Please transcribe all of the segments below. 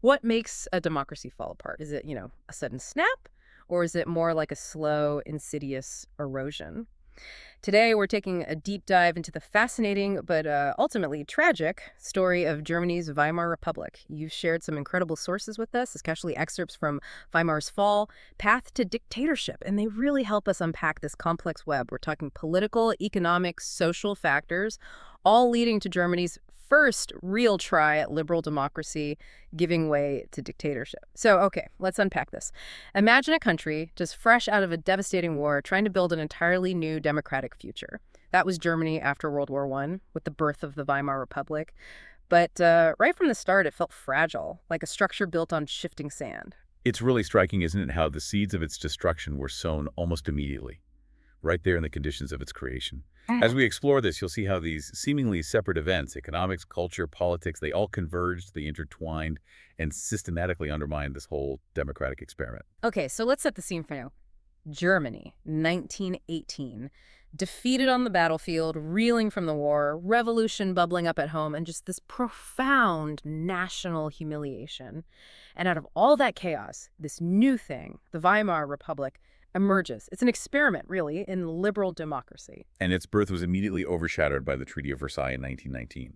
What makes a democracy fall apart? Is it, a sudden snap? Or is it more like a slow, insidious erosion? Today, we're taking a deep dive into the fascinating but ultimately tragic story of Germany's Weimar Republic. You've shared some incredible sources with us, especially excerpts from Weimar's fall, path to dictatorship, and they really help us unpack this complex web. We're talking political, economic, social factors, all leading to Germany's first real try at liberal democracy giving way to dictatorship. So, okay, let's unpack this. Imagine a country just fresh out of a devastating war trying to build an entirely new democratic future. That was Germany after World War I, with the birth of the Weimar Republic. But right from the start, it felt fragile, like a structure built on shifting sand. It's really striking, isn't it, how the seeds of its destruction were sown almost immediately, right there in the conditions of its creation. As we explore this, you'll see how these seemingly separate events, economics, culture, politics, they all converged, they intertwined, and systematically undermined this whole democratic experiment. Okay, so let's set the scene for now. Germany, 1918. Defeated on the battlefield, reeling from the war, revolution bubbling up at home, and just this profound national humiliation. And out of all that chaos, this new thing, the Weimar Republic, emerges. It's an experiment, really, in liberal democracy. And its birth was immediately overshadowed by the Treaty of Versailles in 1919.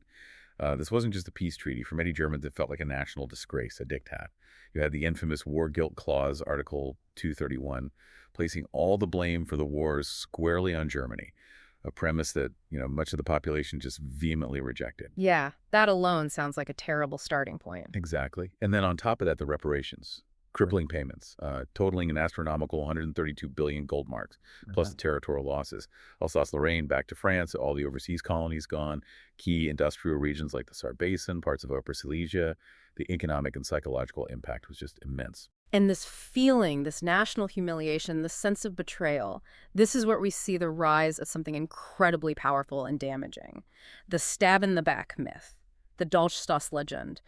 This wasn't just a peace treaty. For many Germans, it felt like a national disgrace, a diktat. You had the infamous War Guilt Clause, Article 231, placing all the blame for the wars squarely on Germany, a premise that, much of the population just vehemently rejected. Yeah, that alone sounds like a terrible starting point. Exactly. And then on top of that, the reparations. Crippling payments, totaling an astronomical 132 billion gold marks, plus the territorial losses. Alsace-Lorraine back to France, all the overseas colonies gone, key industrial regions like the Saar Basin, parts of Upper Silesia. The economic and psychological impact was just immense. And this feeling, this national humiliation, this sense of betrayal, this is where we see the rise of something incredibly powerful and damaging. The stab in the back myth, the Dolchstoss legend.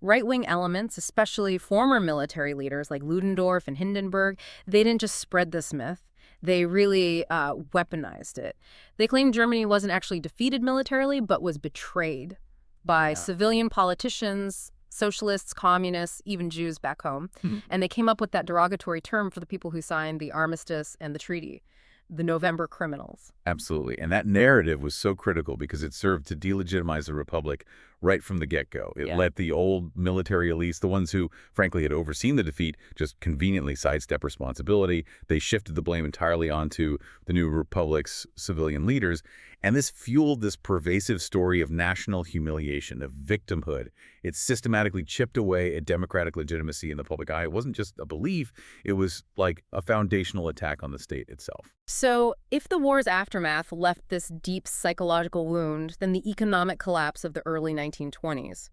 Right-wing elements, especially former military leaders like Ludendorff and Hindenburg, they didn't just spread this myth. They really weaponized it. They claimed Germany wasn't actually defeated militarily, but was betrayed by civilian politicians, socialists, communists, even Jews back home. And they came up with that derogatory term for the people who signed the armistice and the treaty, the November criminals. Absolutely. And that narrative was so critical because it served to delegitimize the Republic right from the get-go. It let the old military elites, the ones who, frankly, had overseen the defeat, just conveniently sidestep responsibility. They shifted the blame entirely onto the new Republic's civilian leaders. And this fueled this pervasive story of national humiliation, of victimhood. It systematically chipped away at democratic legitimacy in the public eye. It wasn't just a belief. It was like a foundational attack on the state itself. So if the war's aftermath left this deep psychological wound, then the economic collapse of the early 1920s,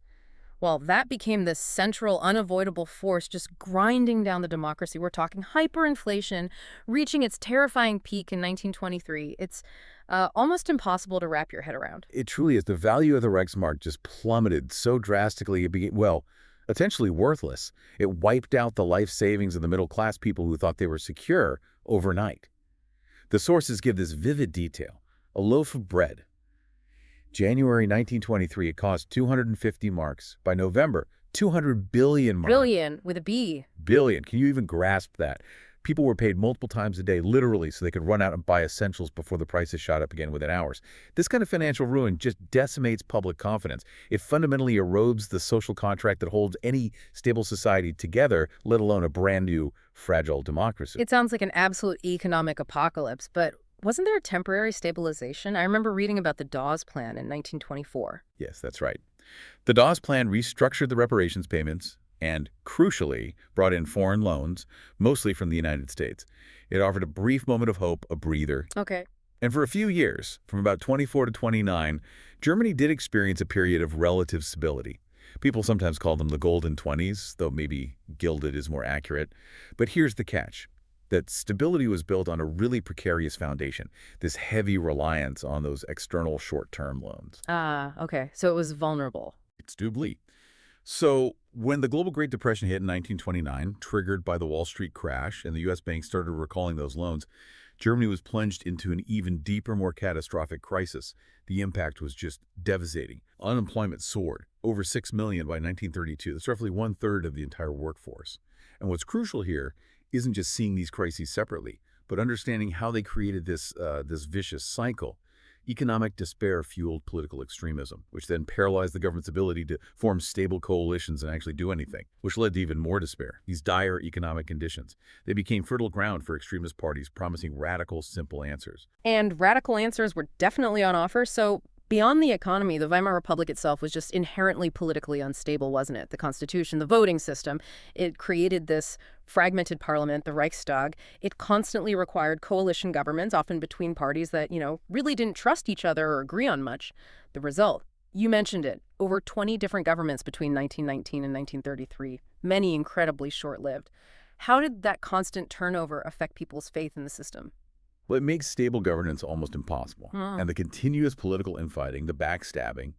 well, that became this central, unavoidable force just grinding down the democracy. We're talking hyperinflation, reaching its terrifying peak in 1923. It's almost impossible to wrap your head around. It truly is. The value of the Reichsmark just plummeted so drastically it became, well, essentially worthless. It wiped out the life savings of the middle-class people who thought they were secure overnight. The sources give this vivid detail. A loaf of bread. January 1923, it cost 250 marks. By November, 200 billion marks. Billion with a B. Billion. Can you even grasp that? People were paid multiple times a day, literally, so they could run out and buy essentials before the prices shot up again within hours. This kind of financial ruin just decimates public confidence. It fundamentally erodes the social contract that holds any stable society together, let alone a brand new, fragile democracy. It sounds like an absolute economic apocalypse, but wasn't there a temporary stabilization? I remember reading about the Dawes Plan in 1924. Yes, that's right. The Dawes Plan restructured the reparations payments and, crucially, brought in foreign loans, mostly from the United States. It offered a brief moment of hope, a breather. Okay. And for a few years, from about 24 to 29, Germany did experience a period of relative stability. People sometimes call them the Golden 20s, though maybe gilded is more accurate. But here's the catch. That stability was built on a really precarious foundation, this heavy reliance on those external short-term loans. Ah, okay. So it was vulnerable. It's doubly. So when the global Great Depression hit in 1929, triggered by the Wall Street crash, and the U.S. banks started recalling those loans, Germany was plunged into an even deeper, more catastrophic crisis. The impact was just devastating. Unemployment soared, over 6 million by 1932. That's roughly one-third of the entire workforce. And what's crucial here isn't just seeing these crises separately, but understanding how they created this vicious cycle. Economic despair fueled political extremism, which then paralyzed the government's ability to form stable coalitions and actually do anything, which led to even more despair. These dire economic conditions, they became fertile ground for extremist parties promising radical, simple answers. And radical answers were definitely on offer, so beyond the economy, the Weimar Republic itself was just inherently politically unstable, wasn't it? The constitution, the voting system, it created this fragmented parliament, the Reichstag. It constantly required coalition governments, often between parties that, really didn't trust each other or agree on much. The result, you mentioned it, over 20 different governments between 1919 and 1933, many incredibly short-lived. How did that constant turnover affect people's faith in the system? Well, it makes stable governance almost impossible. Hmm. And the continuous political infighting, the backstabbing,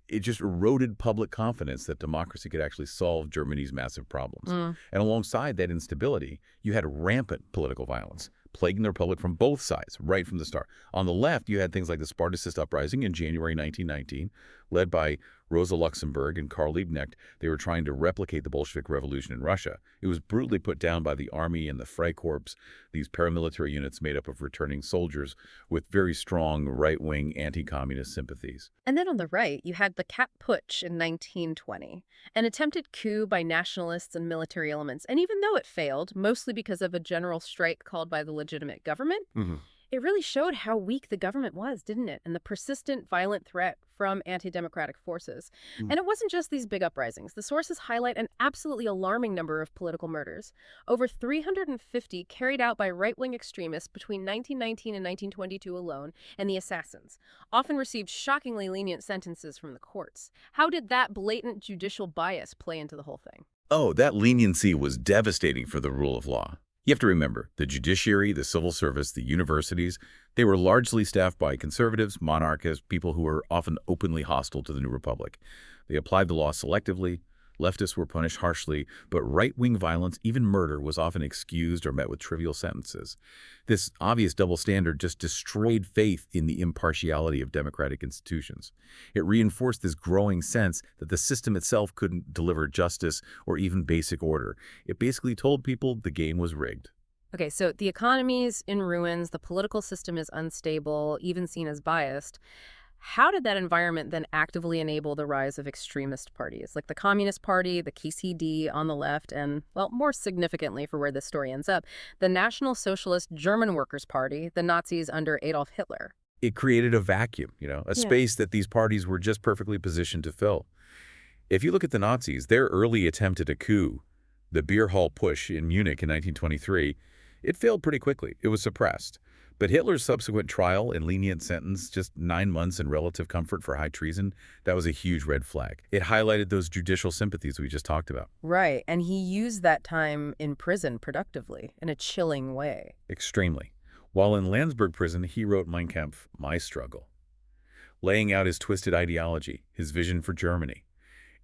it just eroded public confidence that democracy could actually solve Germany's massive problems. Mm. And alongside that instability, you had rampant political violence, plaguing the republic from both sides, right from the start. On the left, you had things like the Spartacist uprising in January 1919, led by Rosa Luxemburg and Karl Liebknecht. They were trying to replicate the Bolshevik Revolution in Russia. It was brutally put down by the army and the Freikorps, these paramilitary units made up of returning soldiers with very strong right-wing anti-communist sympathies. And then on the right, you had the Kapp Putsch in 1920, an attempted coup by nationalists and military elements. And even though it failed, mostly because of a general strike called by the legitimate government, it really showed how weak the government was, didn't it? And the persistent violent threat from anti-democratic forces. Mm. And it wasn't just these big uprisings. The sources highlight an absolutely alarming number of political murders. Over 350 carried out by right-wing extremists between 1919 and 1922 alone, and the assassins often received shockingly lenient sentences from the courts. How did that blatant judicial bias play into the whole thing? Oh, that leniency was devastating for the rule of law. You have to remember, the judiciary, the civil service, the universities, they were largely staffed by conservatives, monarchists, people who were often openly hostile to the new republic. They applied the law selectively, leftists were punished harshly, but right-wing violence, even murder, was often excused or met with trivial sentences. This obvious double standard just destroyed faith in the impartiality of democratic institutions. It reinforced this growing sense that the system itself couldn't deliver justice or even basic order. It basically told people the game was rigged. Okay, so the economy's in ruins, the political system is unstable, even seen as biased. How did that environment then actively enable the rise of extremist parties, like the Communist Party, the KCD on the left, and, well, more significantly for where this story ends up, the National Socialist German Workers' Party, the Nazis under Adolf Hitler? It created a vacuum, a Yeah. space that these parties were just perfectly positioned to fill. If you look at the Nazis, their early attempt at a coup, the beer hall push in Munich in 1923, it failed pretty quickly. It was suppressed. But Hitler's subsequent trial and lenient sentence, just 9 months in relative comfort for high treason, that was a huge red flag. It highlighted those judicial sympathies we just talked about. Right, and he used that time in prison productively, in a chilling way. Extremely. While in Landsberg prison, he wrote Mein Kampf, My Struggle, laying out his twisted ideology, his vision for Germany.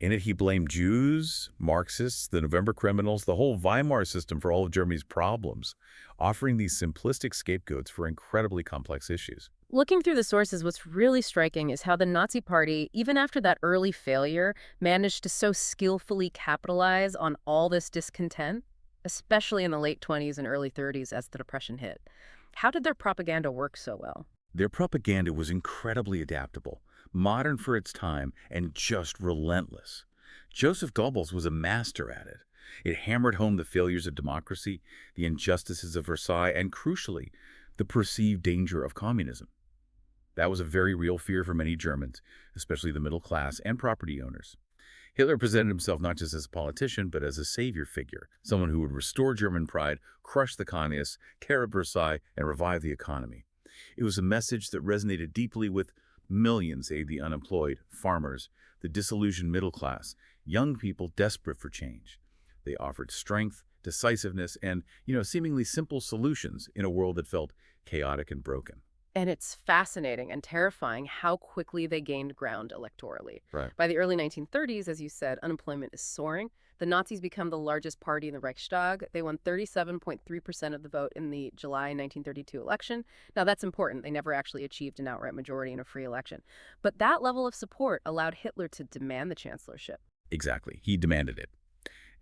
In it, he blamed Jews, Marxists, the November criminals, the whole Weimar system for all of Germany's problems, offering these simplistic scapegoats for incredibly complex issues. Looking through the sources, what's really striking is how the Nazi Party, even after that early failure, managed to so skillfully capitalize on all this discontent, especially in the late 20s and early 30s as the Depression hit. How did their propaganda work so well? Their propaganda was incredibly adaptable, modern for its time, and just relentless. Joseph Goebbels was a master at it. It hammered home the failures of democracy, the injustices of Versailles, and crucially, the perceived danger of communism. That was a very real fear for many Germans, especially the middle class and property owners. Hitler presented himself not just as a politician, but as a savior figure, someone who would restore German pride, crush the communists, tear up Versailles, and revive the economy. It was a message that resonated deeply with millions, the unemployed, farmers, the disillusioned middle class, young people desperate for change. They offered strength, decisiveness, and, seemingly simple solutions in a world that felt chaotic and broken. And it's fascinating and terrifying how quickly they gained ground electorally. Right. By the early 1930s, as you said, unemployment is soaring. The Nazis become the largest party in the Reichstag. They won 37.3% of the vote in the July 1932 election. Now, that's important. They never actually achieved an outright majority in a free election. But that level of support allowed Hitler to demand the chancellorship. Exactly. He demanded it.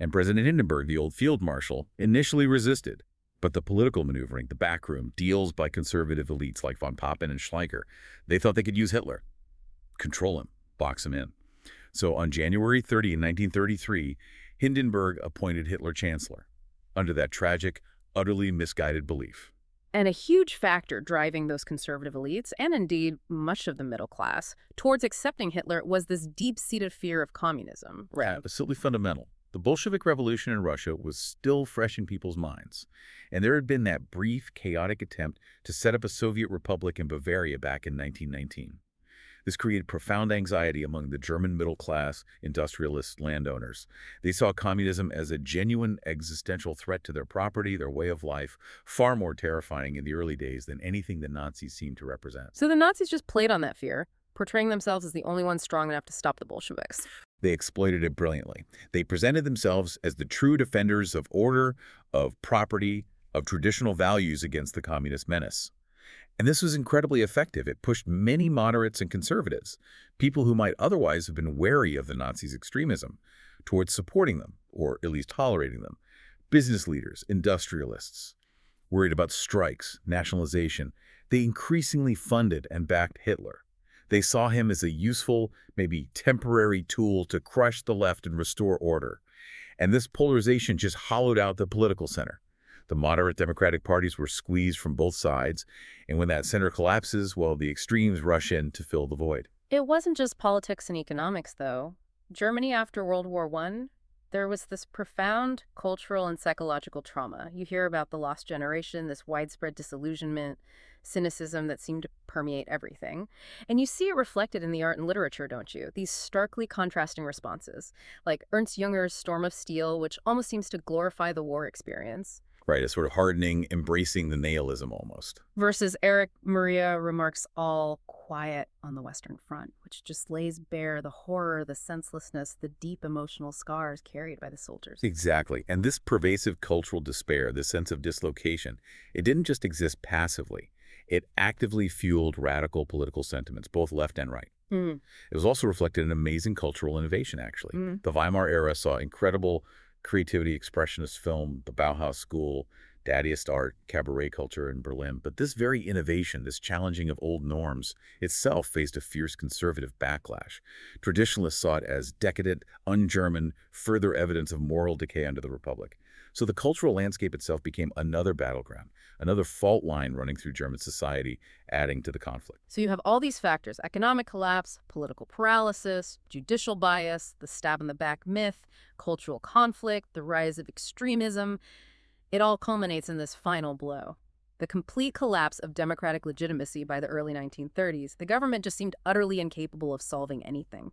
And President Hindenburg, the old field marshal, initially resisted. But the political maneuvering, the backroom, deals by conservative elites like von Papen and Schleicher, they thought they could use Hitler, control him, box him in. So on January 30, 1933, Hindenburg appointed Hitler chancellor under that tragic, utterly misguided belief. And a huge factor driving those conservative elites, and indeed much of the middle class, towards accepting Hitler was this deep-seated fear of communism. Right. Absolutely fundamental. The Bolshevik Revolution in Russia was still fresh in people's minds, and there had been that brief, chaotic attempt to set up a Soviet republic in Bavaria back in 1919. This created profound anxiety among the German middle-class industrialist landowners. They saw communism as a genuine existential threat to their property, their way of life, far more terrifying in the early days than anything the Nazis seemed to represent. So the Nazis just played on that fear, portraying themselves as the only ones strong enough to stop the Bolsheviks. They exploited it brilliantly. They presented themselves as the true defenders of order, of property, of traditional values against the communist menace. And this was incredibly effective. It pushed many moderates and conservatives, people who might otherwise have been wary of the Nazis' extremism, towards supporting them, or at least tolerating them. Business leaders, industrialists, worried about strikes, nationalization, they increasingly funded and backed Hitler. They saw him as a useful, maybe temporary tool to crush the left and restore order. And this polarization just hollowed out the political center. The moderate Democratic parties were squeezed from both sides, and when that center collapses, well, the extremes rush in to fill the void. It wasn't just politics and economics, though. Germany after World War I, there was this profound cultural and psychological trauma. You hear about the lost generation, this widespread disillusionment, cynicism that seemed to permeate everything. And you see it reflected in the art and literature, don't you? These starkly contrasting responses, like Ernst Junger's Storm of Steel, which almost seems to glorify the war experience. Right, a sort of hardening, embracing the nihilism almost. Versus Erich Maria Remarque's All Quiet on the Western Front, which just lays bare the horror, the senselessness, the deep emotional scars carried by the soldiers. Exactly. And this pervasive cultural despair, this sense of dislocation, it didn't just exist passively. It actively fueled radical political sentiments, both left and right. It was also reflected in amazing cultural innovation, actually. The Weimar era saw incredible creativity, expressionist film, the Bauhaus School, Dadaist art, cabaret culture in Berlin. But this very innovation, this challenging of old norms, itself faced a fierce conservative backlash. Traditionalists saw it as decadent, un-German, further evidence of moral decay under the Republic. So the cultural landscape itself became another battleground, another fault line running through German society, adding to the conflict. So you have all these factors: economic collapse, political paralysis, judicial bias, the stab-in-the-back myth, cultural conflict, the rise of extremism. It all culminates in this final blow. The complete collapse of democratic legitimacy by the early 1930s. The government just seemed utterly incapable of solving anything.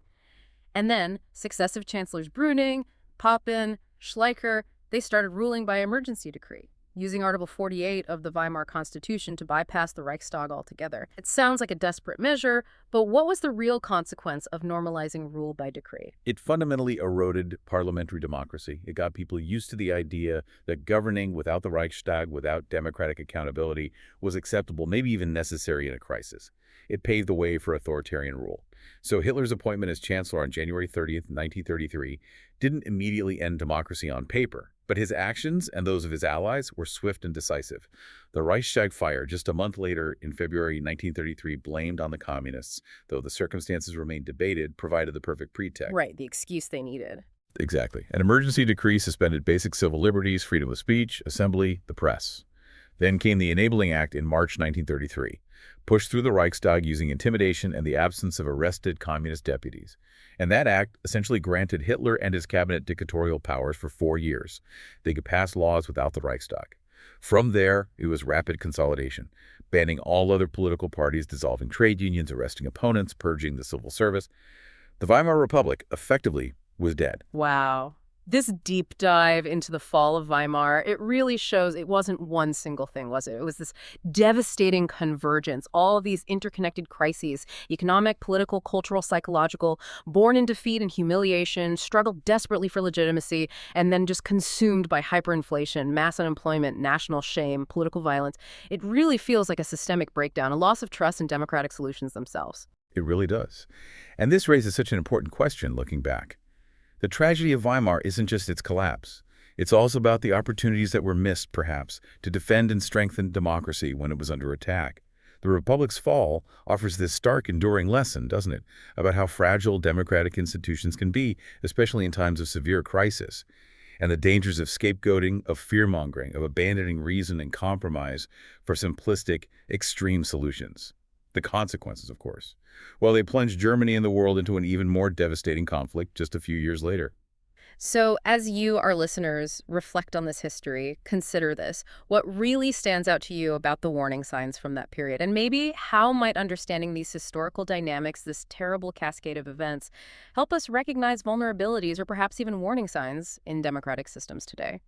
And then successive chancellors Brüning, Papen, Schleicher, they started ruling by emergency decree, using Article 48 of the Weimar Constitution to bypass the Reichstag altogether. It sounds like a desperate measure, but what was the real consequence of normalizing rule by decree? It fundamentally eroded parliamentary democracy. It got people used to the idea that governing without the Reichstag, without democratic accountability, was acceptable, maybe even necessary in a crisis. It paved the way for authoritarian rule. So Hitler's appointment as chancellor on January 30th, 1933, didn't immediately end democracy on paper, but his actions and those of his allies were swift and decisive. The Reichstag fire just a month later in February 1933 blamed on the communists, though the circumstances remained debated, provided the perfect pretext. Right, the excuse they needed. Exactly. An emergency decree suspended basic civil liberties, freedom of speech, assembly, the press. Then came the Enabling Act in March 1933, pushed through the Reichstag using intimidation and the absence of arrested communist deputies. And that act essentially granted Hitler and his cabinet dictatorial powers for 4 years. They could pass laws without the Reichstag. From there, it was rapid consolidation, banning all other political parties, dissolving trade unions, arresting opponents, purging the civil service. The Weimar Republic effectively was dead. Wow. This deep dive into the fall of Weimar, it really shows it wasn't one single thing, was it? It was this devastating convergence, all of these interconnected crises, economic, political, cultural, psychological, born in defeat and humiliation, struggled desperately for legitimacy, and then just consumed by hyperinflation, mass unemployment, national shame, political violence. It really feels like a systemic breakdown, a loss of trust in democratic solutions themselves. It really does. And this raises such an important question looking back. The tragedy of Weimar isn't just its collapse. It's also about the opportunities that were missed, perhaps, to defend and strengthen democracy when it was under attack. The Republic's fall offers this stark, enduring lesson, doesn't it, about how fragile democratic institutions can be, especially in times of severe crisis, and the dangers of scapegoating, of fear-mongering, of abandoning reason and compromise for simplistic, extreme solutions. The consequences, of course. Well, they plunged Germany and the world into an even more devastating conflict just a few years later. So, as you, our listeners, reflect on this history, consider this. What really stands out to you about the warning signs from that period? And maybe how might understanding these historical dynamics, this terrible cascade of events, help us recognize vulnerabilities or perhaps even warning signs in democratic systems today?